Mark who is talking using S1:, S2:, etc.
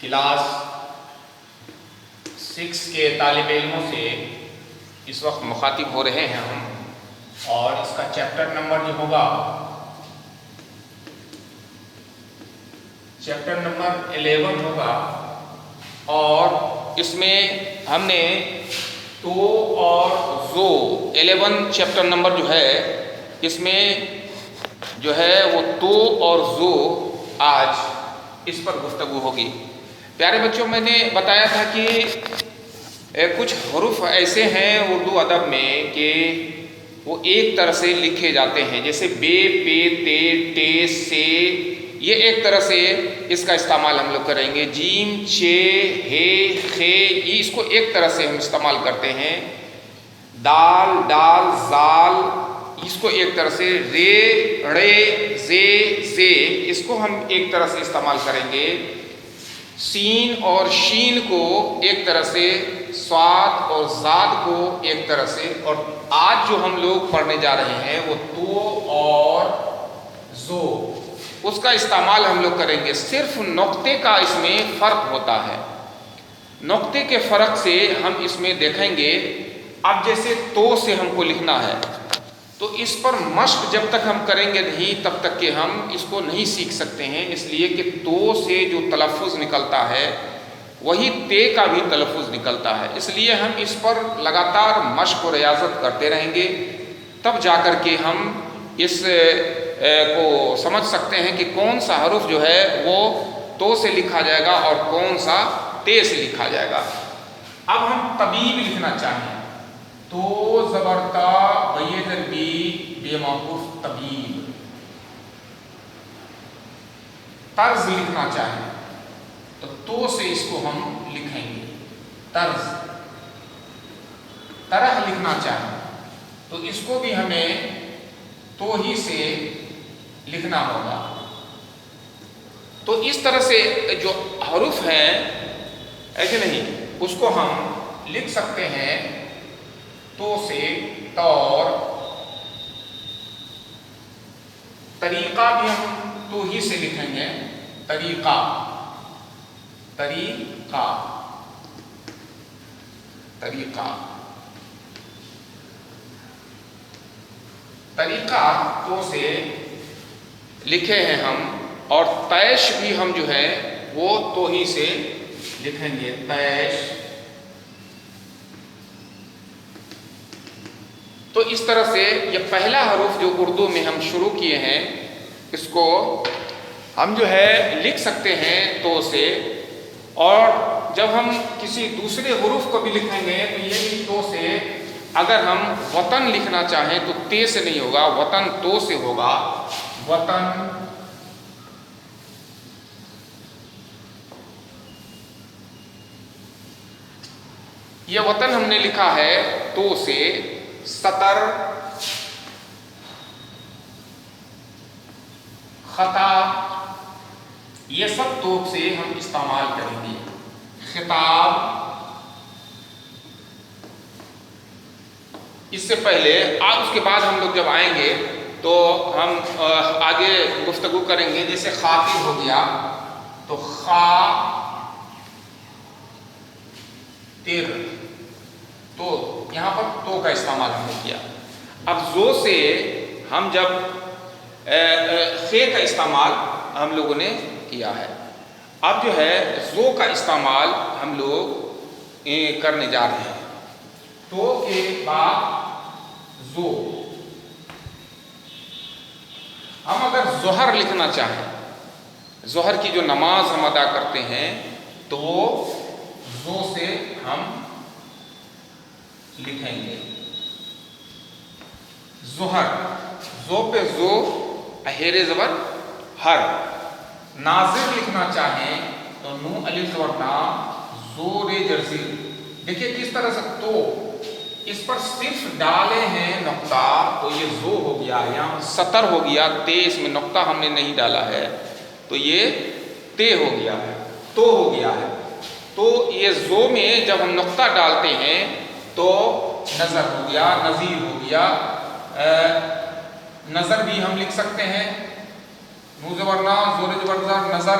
S1: Class 6 کے طالب علموں سے اس وقت مخاطب ہو رہے ہیں ہم، اور اس کا چیپٹر نمبر جو ہوگا چیپٹر نمبر 11 ہوگا، اور اس میں ہم نے تو اور زو 11 چیپٹر نمبر جو ہے اس میں جو ہے وہ تو اور زو آج اس پر گفتگو ہوگی۔ پیارے بچوں، میں نے بتایا تھا کہ کچھ حروف ایسے ہیں اردو ادب میں کہ وہ ایک طرح سے لکھے جاتے ہیں، جیسے بے، پے، تے، ٹے، سے، یہ ایک طرح سے اس کا استعمال ہم لوگ کریں گے۔ جیم، چے، ہے، خے، یہ اس کو ایک طرح سے ہم استعمال کرتے ہیں۔ دال، ڈال، زال، اس کو ایک طرح سے۔ رے، ڑے، زے، زے، اس کو ہم ایک طرح سے استعمال کریں گے۔ سین اور شین کو ایک طرح سے، صاد اور زاد کو ایک طرح سے، اور آج جو ہم لوگ پڑھنے جا رہے ہیں وہ تو اور زو، اس کا استعمال ہم لوگ کریں گے۔ صرف نقطے کا اس میں فرق ہوتا ہے، نقطے کے فرق سے ہم اس میں دیکھیں گے۔ اب جیسے تو سے ہم کو لکھنا ہے تو اس پر مشق جب تک ہم کریں گے نہیں تب تک کہ ہم اس کو نہیں سیکھ سکتے ہیں، اس لیے کہ تو سے جو تلفظ نکلتا ہے وہی تے کا بھی تلفظ نکلتا ہے، اس لیے ہم اس پر لگاتار مشق و ریاضت کرتے رہیں گے، تب جا کر کے ہم اس کو سمجھ سکتے ہیں کہ کون سا حرف جو ہے وہ تو سے لکھا جائے گا اور کون سا تے سے لکھا جائے گا۔ اب ہم طبیب لکھنا چاہیں تو زبرتا بے ضربی بے موقوف طبیب۔ طرز لکھنا چاہیں تو سے اس کو ہم لکھیں گے طرز۔ طرح لکھنا چاہیں تو اس کو بھی ہمیں تو ہی سے لکھنا ہوگا۔ تو اس طرح سے جو حروف ہیں ایسے نہیں، اس کو ہم لکھ سکتے ہیں تو سے طور۔ طریقہ بھی ہم تو ہی سے لکھیں گے، طریقہ، طریقہ، طریقہ، طریقہ تو سے لکھے ہیں ہم، اور تیش بھی ہم جو ہے وہ تو ہی سے لکھیں گے، تیش۔ تو اس طرح سے یہ پہلا حرف جو اردو میں ہم شروع کیے ہیں اس کو ہم جو ہے لکھ سکتے ہیں تو سے، اور جب ہم کسی دوسرے حروف کو بھی لکھیں گے تو یہ بھی تو سے۔ اگر ہم وطن لکھنا چاہیں تو تے سے نہیں ہوگا، وطن تو سے ہوگا، وطن۔ یہ وطن ہم نے لکھا ہے تو سے۔ سطر، خطا، یہ سب تو سے ہم استعمال کریں گے۔ خطاب، اس سے پہلے اس کے بعد ہم لوگ جب آئیں گے تو ہم آگے گفتگو کریں گے، جیسے خاطب ہو گیا تو خا تر، تو یہاں پر تو کا استعمال ہم نے کیا۔ اب زو سے ہم جب خے کا استعمال ہم لوگوں نے کیا ہے، اب جو ہے زو کا استعمال ہم لوگ کرنے جا رہے ہیں۔ تو کے بعد زو، ہم اگر ظہر لکھنا چاہیں، ظہر کی جو نماز ہم ادا کرتے ہیں تو زو سے ہم لکھیں گے، ظہر، زو پہ زو، اہیر زبر ہر۔ ناظر لکھنا چاہیں تو نو الف زبر نا، زور جرزی۔ دیکھیے کس طرح سے تو اس پر صرف ڈالے ہیں نقطہ تو یہ زو ہو گیا، یہاں سطر ہو گیا، تے اس میں نقطہ ہم نے نہیں ڈالا ہے تو یہ تے ہو گیا ہے، تو ہو گیا ہے۔ تو یہ زو میں جب ہم نقطہ ڈالتے ہیں تو نظر ہو گیا، نظیر ہو گیا۔ نظر بھی ہم لکھ سکتے ہیں، نو زبر نا، زور زبر زر، نظر۔